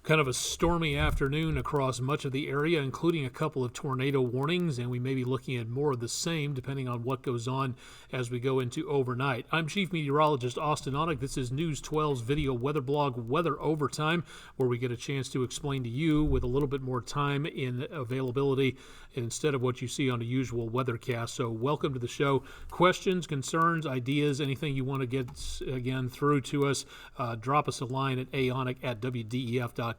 Kind of a stormy afternoon across much of the area, including a couple of tornado warnings, and we may be looking at more of the same depending on what goes on as we go into overnight. I'm Chief Meteorologist Austen Onek. This is News 12's video weather blog, Weather Overtime, where we get a chance to explain to you with a little bit more time in availability instead of what you see on a usual weathercast. So welcome to the show. Questions, concerns, ideas, anything you want to get, again, through to us, drop us a line at aonek@wdef.com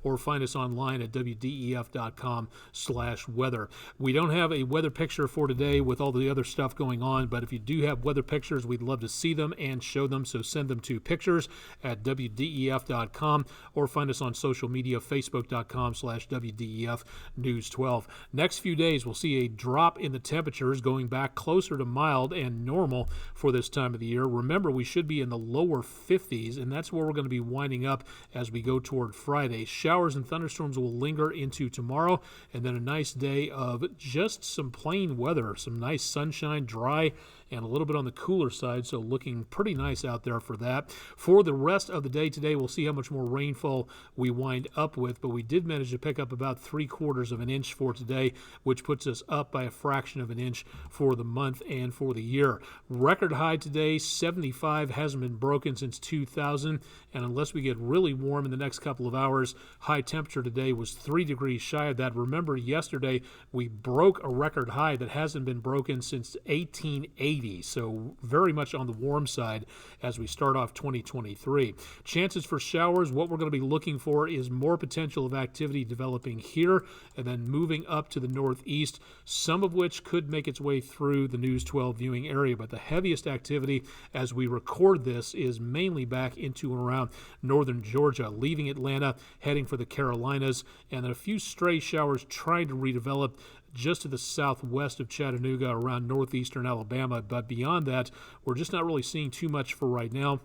or find us online at wdef.com/weather. We don't have a weather picture for today with all the other stuff going on, but if you do have weather pictures, we'd love to see them and show them, so send them to pictures@wdef.com or find us on social media, facebook.com/WDEF News 12. Next few days, we'll see a drop in the temperatures going back closer to mild and normal for this time of the year. Remember, we should be in the lower 50s, and that's where we're going to be winding up as we go toward Friday. Showers and thunderstorms will linger into tomorrow, and then a nice day of just some plain weather, some nice sunshine, dry, and a little bit on the cooler side, so looking pretty nice out there for that. For the rest of the day today, we'll see how much more rainfall we wind up with, but we did manage to pick up about 3/4 of an inch for today, which puts us up by a fraction of an inch for the month and for the year. Record high today, 75, hasn't been broken since 2000, and unless we get really warm in the next couple of hours, high temperature today was 3 degrees shy of that. Remember, yesterday we broke a record high that hasn't been broken since 1880. So very much on the warm side as we start off 2023. Chances for showers, what we're going to be looking for is more potential of activity developing here and then moving up to the northeast, some of which could make its way through the News 12 viewing area. But the heaviest activity as we record this is mainly back into and around northern Georgia, leaving Atlanta, heading for the Carolinas, and then a few stray showers trying to redevelop just to the southwest of Chattanooga around northeastern Alabama. But beyond that, we're just not really seeing too much for right now.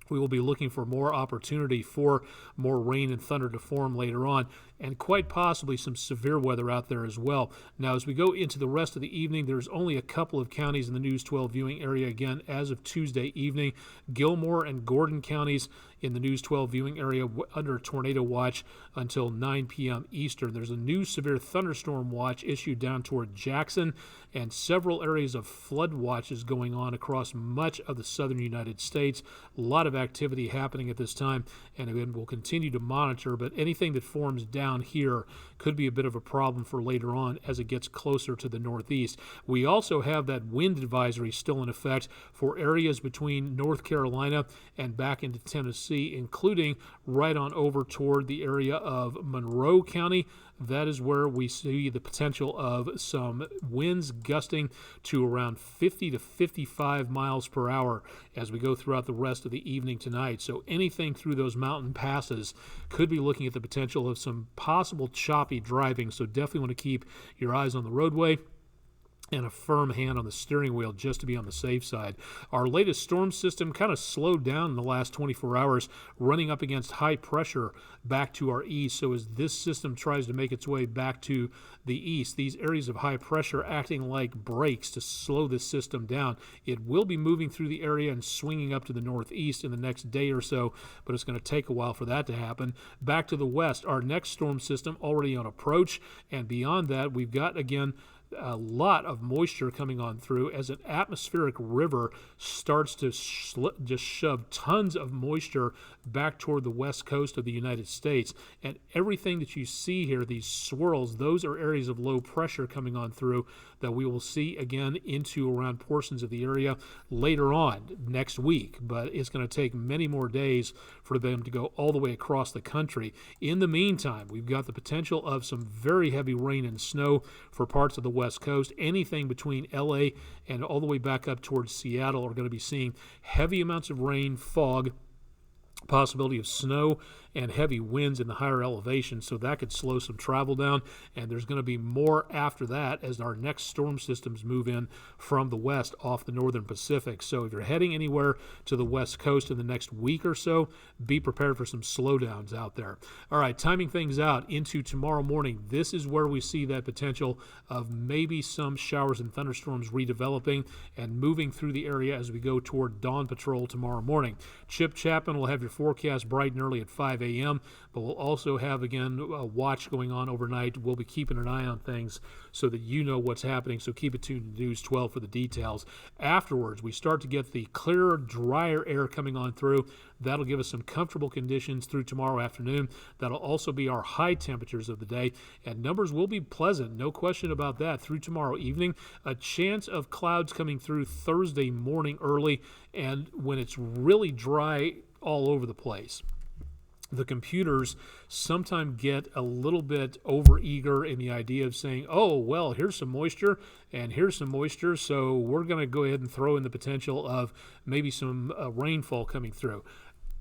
We will be looking for more opportunity for more rain and thunder to form later on, and quite possibly some severe weather out there as well. Now, as we go into the rest of the evening, there's only a couple of counties in the News 12 viewing area again as of Tuesday evening. Gilmore and Gordon counties in the News 12 viewing area under tornado watch until 9 p.m. Eastern. There's a new severe thunderstorm watch issued down toward Jackson, and several areas of flood watches going on across much of the southern United States. A lot of activity happening at this time, and again, we'll continue to monitor, but anything that forms down here could be a bit of a problem for later on as it gets closer to the northeast. We also have that wind advisory still in effect for areas between North Carolina and back into Tennessee, including right on over toward the area of Monroe County. That is where we see the potential of some winds gusting to around 50 to 55 miles per hour as we go throughout the rest of the evening tonight. So anything through those mountain passes could be looking at the potential of some possible choppy driving. So definitely want to keep your eyes on the roadway and a firm hand on the steering wheel just to be on the safe side. Our latest storm system kind of slowed down in the last 24 hours, running up against high pressure back to our east. So as this system tries to make its way back to the east, these areas of high pressure acting like brakes to slow this system down. It will be moving through the area and swinging up to the northeast in the next day or so, but it's going to take a while for that to happen. Back to the west, our next storm system already on approach, and beyond that, we've got, again, a lot of moisture coming on through as an atmospheric river starts to just shove tons of moisture back toward the west coast of the United States. And everything that you see here, these swirls, those are areas of low pressure coming on through that we will see again into around portions of the area later on next week. But it's going to take many more days for them to go all the way across the country. In the meantime, we've got the potential of some very heavy rain and snow for parts of the West Coast. Anything between LA and all the way back up towards Seattle are going to be seeing heavy amounts of rain, fog, possibility of snow, and heavy winds in the higher elevation, so that could slow some travel down, and there's going to be more after that as our next storm systems move in from the west off the northern Pacific. So if you're heading anywhere to the west coast in the next week or so, be prepared for some slowdowns out there. All right, timing things out into tomorrow morning, this is where we see that potential of maybe some showers and thunderstorms redeveloping and moving through the area as we go toward dawn patrol tomorrow morning. Chip Chapman will have your your forecast bright and early at 5 a.m., but we'll also have, again, a watch going on overnight. We'll be keeping an eye on things so that you know what's happening, so keep it tuned to News 12 for the details. Afterwards, we start to get the clearer, drier air coming on through. That'll give us some comfortable conditions through tomorrow afternoon. That'll also be our high temperatures of the day, and numbers will be pleasant, no question about that, through tomorrow evening. A chance of clouds coming through Thursday morning early, and when it's really dry all over the place. The computers sometimes get a little bit overeager in the idea of saying, oh, well, here's some moisture and here's some moisture, so we're going to go ahead and throw in the potential of maybe some rainfall coming through.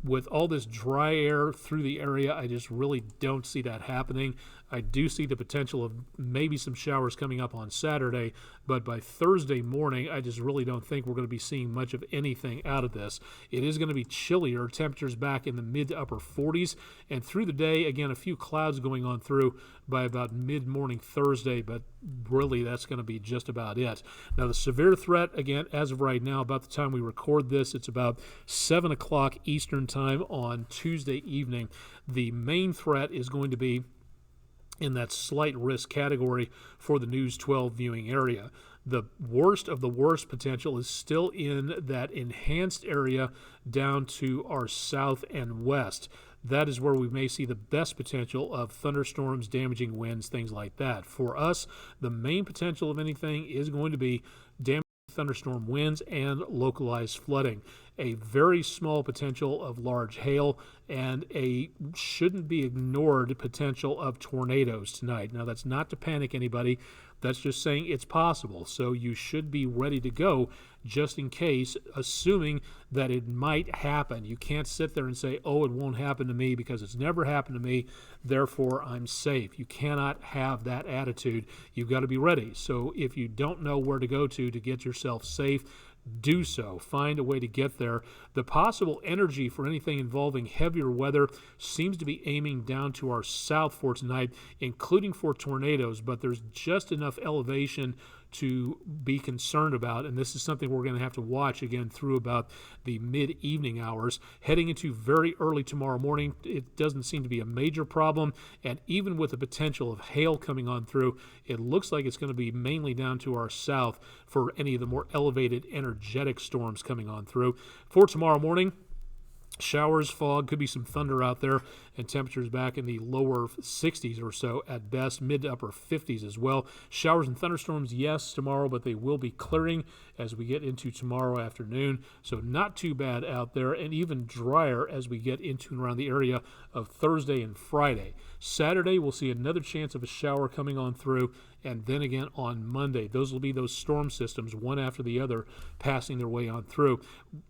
With all this dry air through the area, I just really don't see that happening. I do see the potential of maybe some showers coming up on Saturday, but by Thursday morning, I just really don't think we're going to be seeing much of anything out of this. It is going to be chillier, temperatures back in the mid to upper 40s, and through the day, again, a few clouds going on through by about mid-morning Thursday, but really that's going to be just about it. Now, the severe threat, again, as of right now, about the time we record this, it's about 7 o'clock Eastern time on Tuesday evening. The main threat is going to be in that slight risk category for the News 12 viewing area. The worst of the worst potential is still in that enhanced area down to our south and west. That is where we may see the best potential of thunderstorms, damaging winds, things like that. For us, the main potential of anything is going to be damaging thunderstorm winds and localized flooding. A very small potential of large hail and a shouldn't be ignored potential of tornadoes tonight. Now, that's not to panic anybody. That's just saying it's possible. So you should be ready to go just in case, assuming that it might happen. You can't sit there and say, oh, it won't happen to me because it's never happened to me, therefore I'm safe. You cannot have that attitude. You've got to be ready. So if you don't know where to go to get yourself safe, do so. Find a way to get there. The possible energy for anything involving heavier weather seems to be aiming down to our south for tonight, including for tornadoes, but there's just enough elevation to be concerned about, and this is something we're going to have to watch again through about the mid-evening hours. Heading into very early tomorrow morning, it doesn't seem to be a major problem, and even with the potential of hail coming on through, it looks like it's going to be mainly down to our south for any of the more elevated energetic storms coming on through. For tomorrow morning, showers, fog, could be some thunder out there, and temperatures back in the lower 60s or so at best, mid to upper 50s as well. Showers and thunderstorms, yes, tomorrow, but they will be clearing as we get into tomorrow afternoon. So not too bad out there, and even drier as we get into and around the area of Thursday and Friday. Saturday, we'll see another chance of a shower coming on through, and then again on Monday. Those will be those storm systems, one after the other, passing their way on through.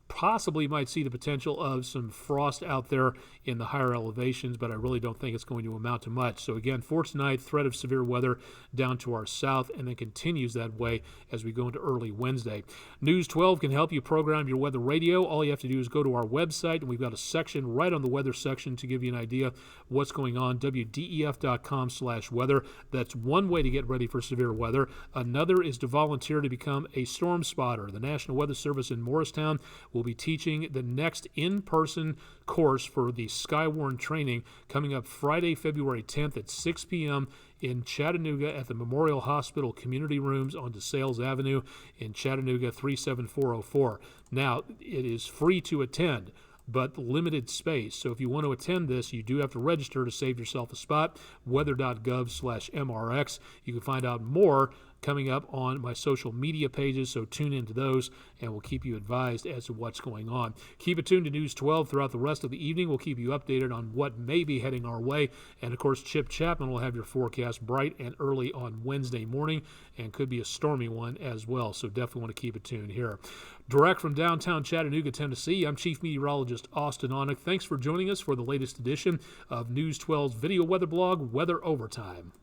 Possibly might see the potential of some frost out there in the higher elevations, but I really don't think it's going to amount to much. So again, for tonight, threat of severe weather down to our south, and then continues that way as we go into early Wednesday. News 12 can help you program your weather radio. All you have to do is go to our website, and we've got a section right on the weather section to give you an idea what's going on, wdef.com/weather. That's one way to get ready for severe weather. Another is to volunteer to become a storm spotter. The National Weather Service in Morristown will be teaching the next in-person course for the Skywarn training coming up Friday, February 10th at 6 p.m. in Chattanooga at the Memorial Hospital Community Rooms on DeSales Avenue in Chattanooga 37404. Now, it is free to attend, but limited space. So if you want to attend this, you do have to register to save yourself a spot. Weather.gov/MRX. You can find out more coming up on my social media pages, so tune into those, and we'll keep you advised as to what's going on. Keep it tuned to News 12 throughout the rest of the evening. We'll keep you updated on what may be heading our way, and of course, Chip Chapman will have your forecast bright and early on Wednesday morning, and could be a stormy one as well, so definitely want to keep it tuned here. Direct from downtown Chattanooga, Tennessee, I'm Chief Meteorologist Austen Onek. Thanks for joining us for the latest edition of News 12's video weather blog, Weather Overtime.